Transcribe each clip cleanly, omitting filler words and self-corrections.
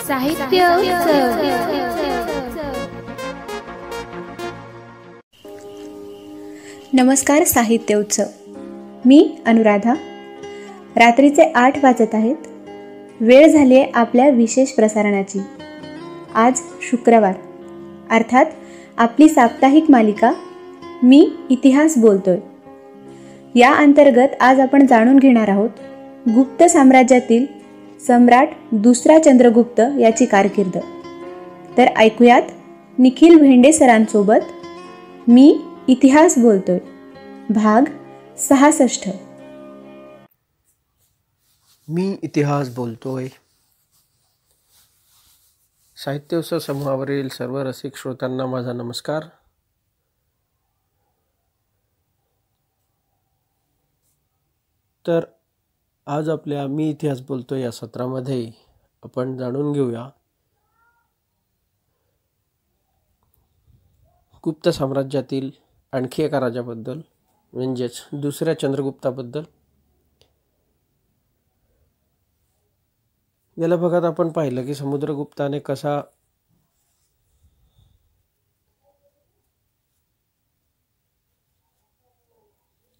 साहित्य उत्सव. नमस्कार साहित्य उत्सव. मी अनुराधा. रात्रीचे 8 वाजत आहेत. वेळ झाली आहे आपल्या विशेष प्रसारणाची. आज शुक्रवार, अर्थात आपली साप्ताहिक मालिका मी इतिहास बोलतोय. या अंतर्गत आज आपण जाणून घेणार आहोत गुप्त साम्राज्यातील सम्राट दुसरा चंद्रगुप्त याची कारकीर्द. तर ऐकूयात निखिल भेंडे सरांसोबत मी इतिहास बोलतोय, भाग 66. मी इतिहास बोलतोय. साहित्य उत्सव समूहावरील सर्व रसिक श्रोत्यांना माझा नमस्कार. तर आज आपल्या मी इतिहास बोलतोय या सत्रामध्ये आपण जाणून घेऊया गुप्त साम्राज्यातील आणखी एका राजाबद्दल, म्हणजेच दुसऱ्या चंद्रगुप्ताबद्दल. गेल्या भागात आपण पाहिलं की समुद्रगुप्ताने कसा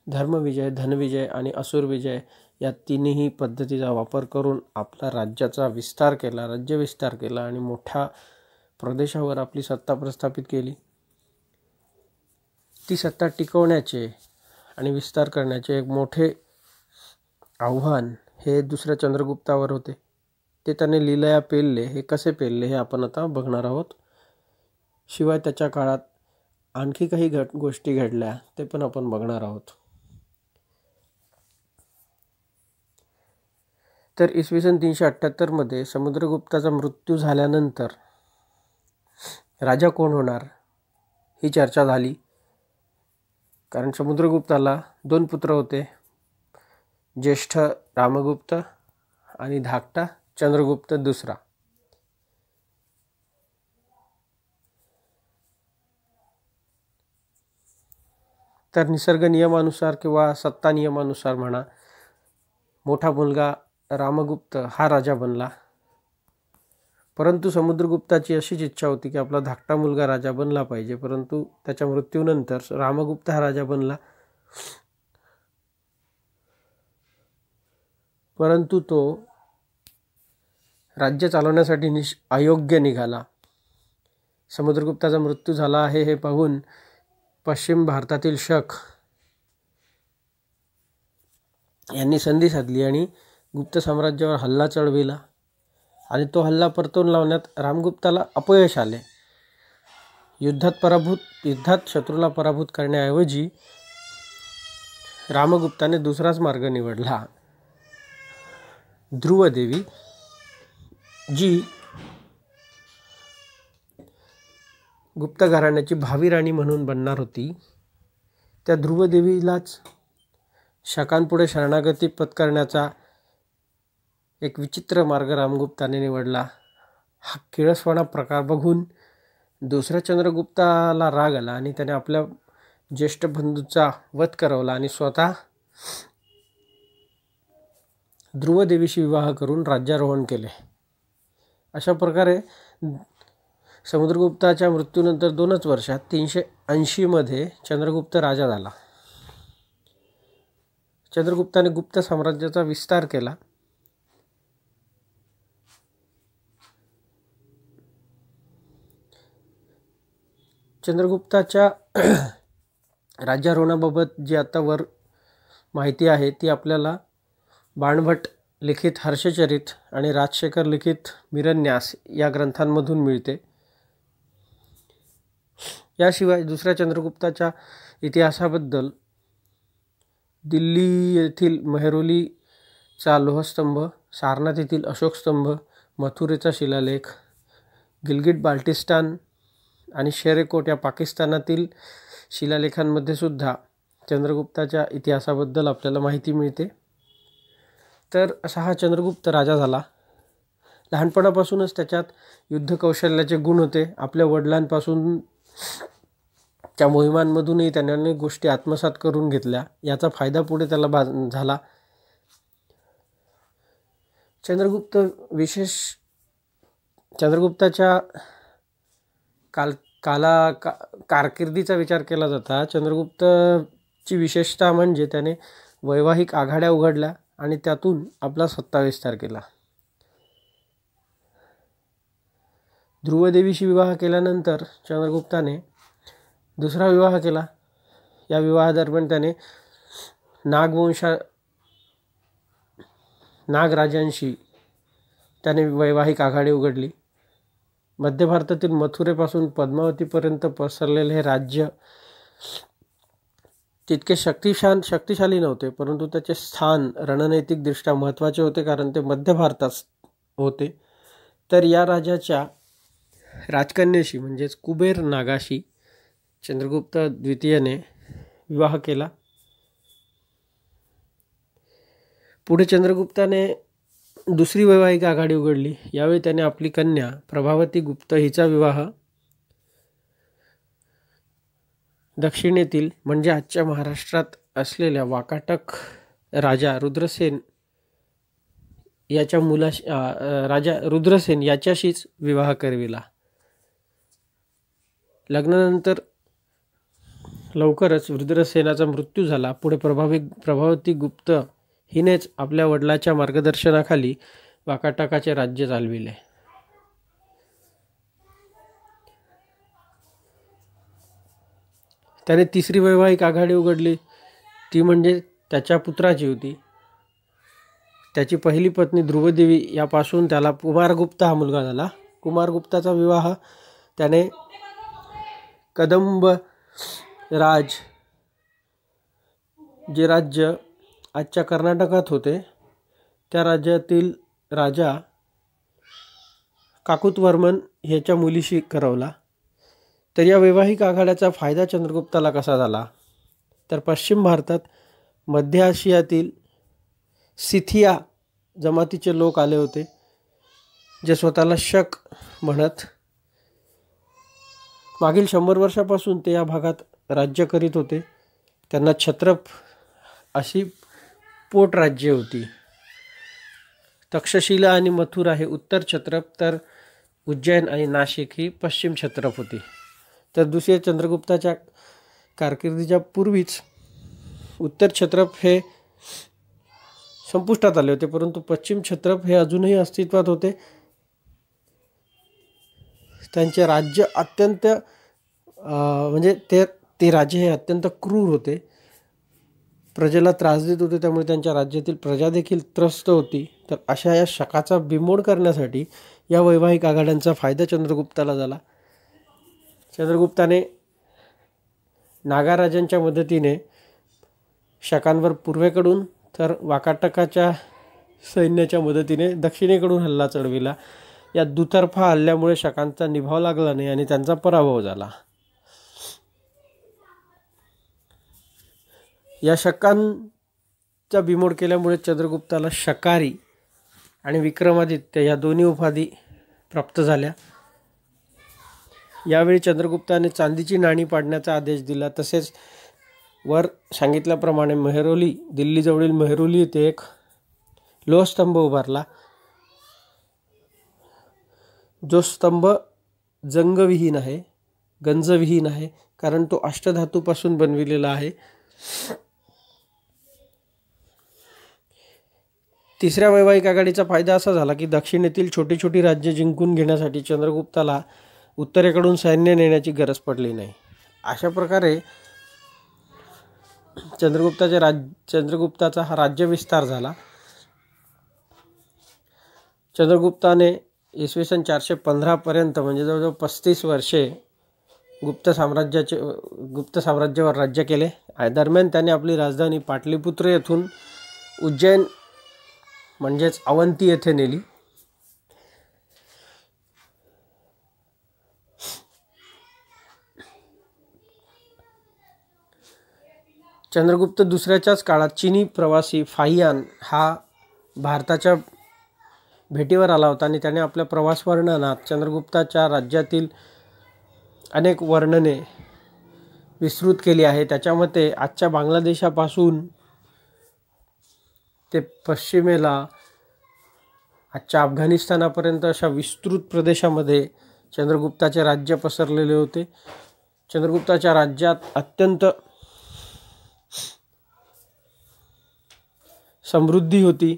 धर्मविजय, धनविजय आणि असुरविजय या तिन्ही पद्धतीचा वापर करून आपला राज्याचा विस्तार केला, राज्यविस्तार केला आणि मोठ्या प्रदेशावर आपली सत्ता प्रस्थापित केली. ती सत्ता टिकवण्याचे आणि विस्तार करण्याचे एक मोठे आव्हान हे दुसऱ्या चंद्रगुप्तावर होते. ते त्याने लीलया पेलले. हे कसे पेलले हे आपण आता बघणार आहोत. शिवाय त्याच्या काळात आणखी काही गोष्टी घडल्या ते पण आपण बघणार आहोत. तर इसवी सन 378 मध्ये समुद्रगुप्ताचा मृत्यू झाल्यानंतर राजा कोण होणार ही चर्चा झाली. कारण समुद्रगुप्ताला 2 पुत्र होते, ज्येष्ठ रामगुप्त आणि धाकटा चंद्रगुप्त दुसरा. तर निसर्ग नियमानुसार किंवा सत्ता नियमानुसार म्हणा, मोठा मुलगा रामगुप्त हा राजा बनला. परंतु समुद्रगुप्ताची अशीच इच्छा होती की आपला धाकटा मुलगा राजा बनला पाहिजे. परंतु त्याच्या मृत्यूनंतर रामगुप्त हा राजा बनला. परंतु तो राज्य चालवण्यासाठी अयोग्य निघाला. समुद्रगुप्ताचा मृत्यू झाला आहे हे पाहून पश्चिम भारतातील शक यांनी संधी साधली आणि गुप्त साम्राज्यावर हल्ला चढविला. आणि तो हल्ला परतून लावण्यात रामगुप्ताला अपयश आले. युद्धात शत्रूला पराभूत करण्याऐवजी रामगुप्ताने दुसराच मार्ग निवडला. ध्रुवदेवी जी गुप्त घराण्याची भावी राणी म्हणून बनणार होती, त्या ध्रुवदेवीलाच शकांपुढे शरणागती पत्करण्याचा एक विचित्र मार्ग रामगुप्ताने निवडला. हा किळसवाणा प्रकार बघून दुसऱ्या चंद्रगुप्ताला राग आला आणि त्याने आपल्या ज्येष्ठ बंधूचा वध करवला आणि स्वतः ध्रुवदेवीशी विवाह करून राज्यारोहण केले. अशा प्रकारे समुद्रगुप्ताच्या मृत्यूनंतर 2च वर्षात 380 मध्ये चंद्रगुप्त राजा झाला. चंद्रगुप्ताने गुप्त साम्राज्याचा विस्तार केला. चंद्रगुप्ताच्या राज्यारोहणाबाबत जी आता वर माहिती आहे ती आपल्याला बाणभट्ट लिखित हर्षचरित आणि राजशेखर लिखित मिरन्यास या ग्रंथांमधून मिळते. याशिवाय दुसऱ्या चंद्रगुप्ताच्या इतिहासाबद्दल दिल्ली येथील मेहरौलीचा लोहस्तंभ, सारनाथ येथील अशोक स्तंभ, मथुरेचा शिलालेख, गिलगिट बाल्टिस्तान आणि शेरकोट या पाकिस्तानातील शिलालेखांमध्ये सुद्धा चंद्रगुप्ताच्या इतिहासाबद्दल आपल्याला माहिती मिळते. तर असा हा चंद्रगुप्त राजा झाला. लहानपणापासूनच त्याच्यात युद्धकौशल्याचे गुण होते. आपल्या वडिलांपासून त्या मोहिमांमधूनही त्याने अनेक गोष्टी आत्मसात करून घेतल्या. याचा फायदा पुढे त्याला झाला. चंद्रगुप्त विशेष चंद्रगुप्ताच्या कारकिर्दीचा विचार केला जाता चंद्रगुप्तची विशेषता म्हणजे त्याने वैवाहिक आघाड्या उघडल्या आणि त्यातून आपला सत्ता विस्तार केला. ध्रुवदेवीशी विवाह केल्यानंतर चंद्रगुप्ताने दुसरा विवाह केला. या विवाहादरम्यान त्याने नागराजांशी त्याने वैवाहिक आघाडी उघडली. मध्य भारतातील मथुरेपासून पद्मावतीपर्यंत पसरलेले हे राज्य तितके शक्तिशाली नव्हते, परंतु त्याचे स्थान रणनैतिकदृष्ट्या महत्त्वाचे होते, कारण ते मध्य भारतात होते. तर या राजाच्या राजकन्येशी म्हणजेच कुबेर नागाशी चंद्रगुप्त द्वितीयने विवाह केला. पुढे चंद्रगुप्ताने दुसरी वैवाहिक आघाडी उघडली. यावेळी त्याने आपली कन्या प्रभावती गुप्त हिचा विवाह दक्षिणेतील म्हणजे आजच्या महाराष्ट्रात असलेल्या वाकाटक राजा रुद्रसेन याच्याशीच विवाह करविला. लग्नानंतर लवकरच रुद्रसेनाचा मृत्यू झाला. पुढे प्रभावती गुप्त हिनेच आपल्या वडिलाच्या मार्गदर्शनाखाली वाकाटकाचे राज्य चालविले. त्याने तिसरी वैवाहिक आघाडी उघडली, ती म्हणजे त्याच्या पुत्राची होती. त्याची पहिली पत्नी ध्रुवदेवी यापासून त्याला कुमारगुप्त हा मुलगा झाला. कुमारगुप्ताचा विवाह त्याने कदंब राज, जे राज्य आजच्या कर्नाटकात होते, त्या राज्यातील राजा काकुतवर्मन ह्याच्या मुलीशी करवला. तर या वैवाहिक आघाड्याचा फायदा चंद्रगुप्ताला कसा झाला, तर पश्चिम भारतात मध्य आशियातील सिथिया जमातीचे लोक आले होते, जे स्वतःला शक म्हणत मागील 100 वर्षापासून ते या भागात राज्य करीत होते. त्यांना छत्रप अशी पोटराज्ये होती. तक्षशिला आणि मथुरा हे उत्तर छत्रप, तर उज्जैन आणि नाशिक ही पश्चिम छत्रप होती. तर दुसऱ्या चंद्रगुप्ताच्या कारकिर्दीच्या पूर्वीच उत्तर छत्रप हे संपुष्टात आले होते, परंतु पश्चिम छत्रप हे अजूनही अस्तित्वात होते. त्यांचे राज्य अत्यंत म्हणजे ते राजे हे अत्यंत क्रूर होते, प्रजेला त्रास देत होते, त्यामुळे त्यांच्या राज्यातील प्रजा देखील त्रस्त होती. तर अशा या शकाचा बिमोड करण्यासाठी या वैवाहिक आघाड्यांचा फायदा चंद्रगुप्ताला झाला. चंद्रगुप्ताने नागाराजांच्या मदतीने शकांवर पूर्वेकडून तर वाकाटकाच्या सैन्याच्या मदतीने दक्षिणेकडून हल्ला चढविला. या दुतर्फा हल्ल्यामुळे शकांचा निभाव लागला नाही आणि त्यांचा पराभव झाला. या शकांचा बिमोड केल्यामुळे चंद्रगुप्ताला शकारी आणि विक्रमादित्य या दोन्ही उपाधी प्राप्त झाल्या. यावेळी चंद्रगुप्ताने चांदीची नाणी पाडण्याचा आदेश दिला. तसेच वर सांगितल्याप्रमाणे दिल्लीजवळील मेहरोली येथे एक लोहस्तंभ उभारला. जो स्तंभ गंजविहीन आहे, कारण तो अष्टधातूपासून बनविलेला आहे. तिसऱ्या वैवाहिक आघाडीचा फायदा असा झाला की दक्षिणेतील छोटी छोटी राज्ये जिंकून घेण्यासाठी चंद्रगुप्ताला उत्तरेकडून सैन्य नेण्याची गरज पडली नाही. अशा प्रकारे चंद्रगुप्ताचा हा राज्यविस्तार झाला. चंद्रगुप्ताने इसवी सन 415 पर्यंत म्हणजे जवळजवळ 35 वर्षे गुप्त साम्राज्यावर राज्य केले. दरम्यान त्याने आपली राजधानी पाटलीपुत्र येथून उज्जैन म्हणजेच अवंती येथे नेली. चंद्रगुप्त दुसऱ्याच्याच काळात चीनी प्रवासी फाहियान हा भारताच्या भेटीवर आला होता आणि त्याने आपल्या प्रवास वर्णनात चंद्रगुप्ताच्या राज्यातील अनेक वर्णने विस्तृत केली आहे. त्याच्या मते आजच्या बांगलादेशापासून ते पश्चिमेला आजच्या अफगाणिस्तानापर्यंत अशा विस्तृत प्रदेशामध्ये चंद्रगुप्ताचे राज्य पसरलेले होते. चंद्रगुप्ताच्या राज्यात अत्यंत समृद्धी होती.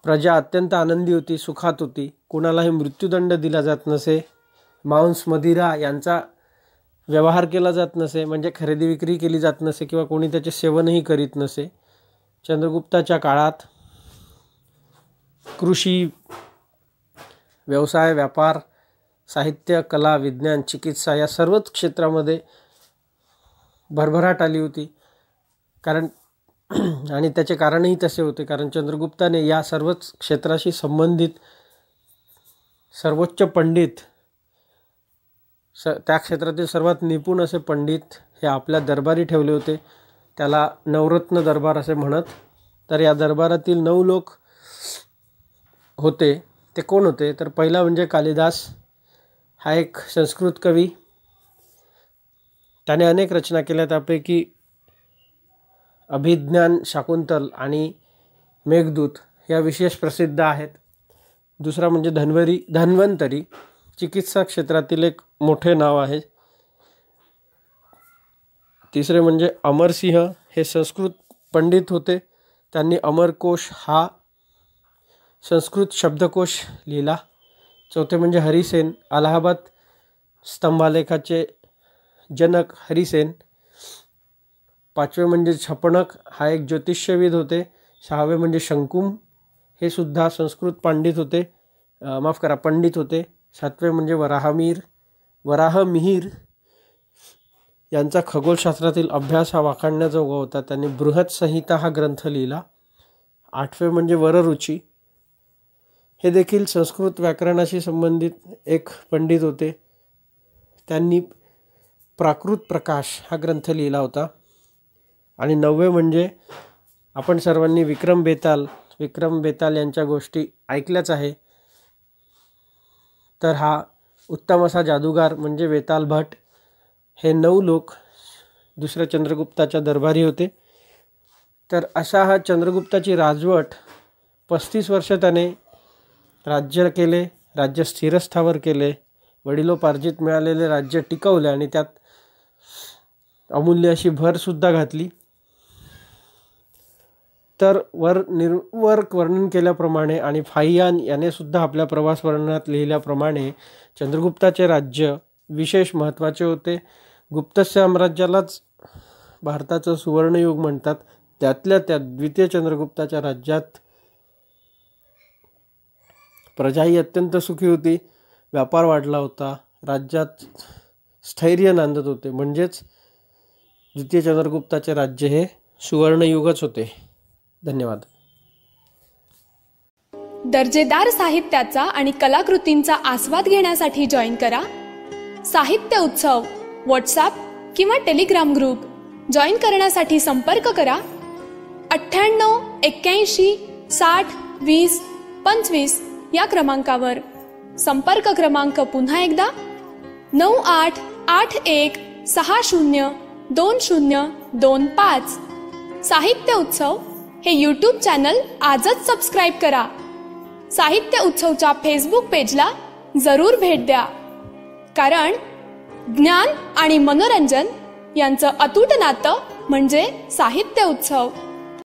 प्रजा अत्यंत आनंदी होती, सुखात होती. कोणालाही मृत्यूदंड दिला जात नसे. मांस मदिरा यांचा व्यवहार केला जात नसे, म्हणजे खरेदी विक्री केली जात नसे किंवा कोणी त्याचे सेवनही करीत नसे. चंद्रगुप्ताच्या काळात कृषी, व्यवसाय, व्यापार, साहित्य, कला, विज्ञान, चिकित्सा या सर्वच क्षेत्रामध्ये भरभराट आली होती. आणि त्याचे कारणही तसे होते, कारण चंद्रगुप्ताने या सर्वच क्षेत्राशी संबंधित सर्वोच्च पंडित, त्या क्षेत्रातील सर्वात निपुण असे पंडित हे आपल्या दरबारी ठेवले होते. त्याला नवरत्न दरबार असे म्हणत. तर या दरबारातील 9 लोक होते. ते कोण होते? तर पहिला म्हणजे कालिदास, हा एक संस्कृत कवी. त्याने अनेक रचना केल्या, त्यापैकी अभिज्ञान शाकुंतल आणि मेघदूत या विशेष प्रसिद्ध आहेत. दुसरा म्हणजे धन्वंतरी, चिकित्सा क्षेत्रातील एक मोठे नाव आहे. तिसरे म्हणजे अमरसिंह, हे संस्कृत पंडित होते. त्यांनी अमरकोश हा संस्कृत शब्दकोश लिहिला. चौथे म्हणजे हरिसेन, अलाहाबाद स्तंभालेखाचे जनक हरिसेन. पाचवे म्हणजे छपणक, हा एक ज्योतिष्यविद होते. सहावे म्हणजे शंकुम, हे सुद्धा संस्कृत पंडित होते. सातवे म्हणजे वराहमिहीर यांचा खगोलशास्त्रातील अभ्यास हा वाखाणण्याजोगा होता. त्यांनी बृहत संहिता हा ग्रंथ लिहिला. आठवे म्हणजे वररुची, हे देखील संस्कृत व्याकरणाशी संबंधित एक पंडित होते. त्यांनी प्राकृत प्रकाश हा ग्रंथ लिहिला होता. आणि नववे म्हणजे आपण सर्वांनी विक्रम बेताल यांच्या गोष्टी ऐकल्याच आहे. तर हा उत्तम असा जादूगार म्हणजे वेताल भट, हे 9 लोक दुसऱ्या चंद्रगुप्ताच्या दरबारी होते. तर अशा हा चंद्रगुप्ताची राजवट 35 वर्ष त्याने राज्य केले, राज्य स्थिरस्थावर केले, वडिलोपार्जित मिळालेले राज्य टिकवले आणि त्यात अमूल्य अशी भरसुद्धा घातली. तर वर वर्णन केल्याप्रमाणे आणि फाहियान याने सुद्धा आपल्या प्रवास वर्णनात लिहिल्याप्रमाणे चंद्रगुप्ताचे राज्य विशेष महत्त्वाचे होते. गुप्त साम्राज्यालाच भारताचं सुवर्णयुग म्हणतात. त्यातल्या त्यात द्वितीय चंद्रगुप्ताच्या राज्यात प्रजाही अत्यंत सुखी होती, व्यापार वाढला होता, राज्यात स्थैर्य नांदत होते. म्हणजेच द्वितीय चंद्रगुप्ताचे राज्य हे सुवर्णयुगच होते. धन्यवाद. दर्जेदार साहित्याचा आणि कलाकृतींचा आस्वाद घेण्यासाठी जॉईन करा साहित्य उत्सव व्हॉट्सॲप किंवा टेलिग्राम ग्रुप. जॉईन करण्यासाठी संपर्क करा 98 81 60 20 25 या क्रमांकावर. संपर्क क्रमांक पुन्हा एकदा 9881 60 2025. साहित्य उत्सव हे यूट्यूब चॅनल आजच सबस्क्राईब करा. साहित्य उत्सवच्या फेसबुक पेजला जरूर भेट द्या, कारण ज्ञान आणि मनोरंजन यांचं अतूट नातं म्हणजे साहित्य उत्सव.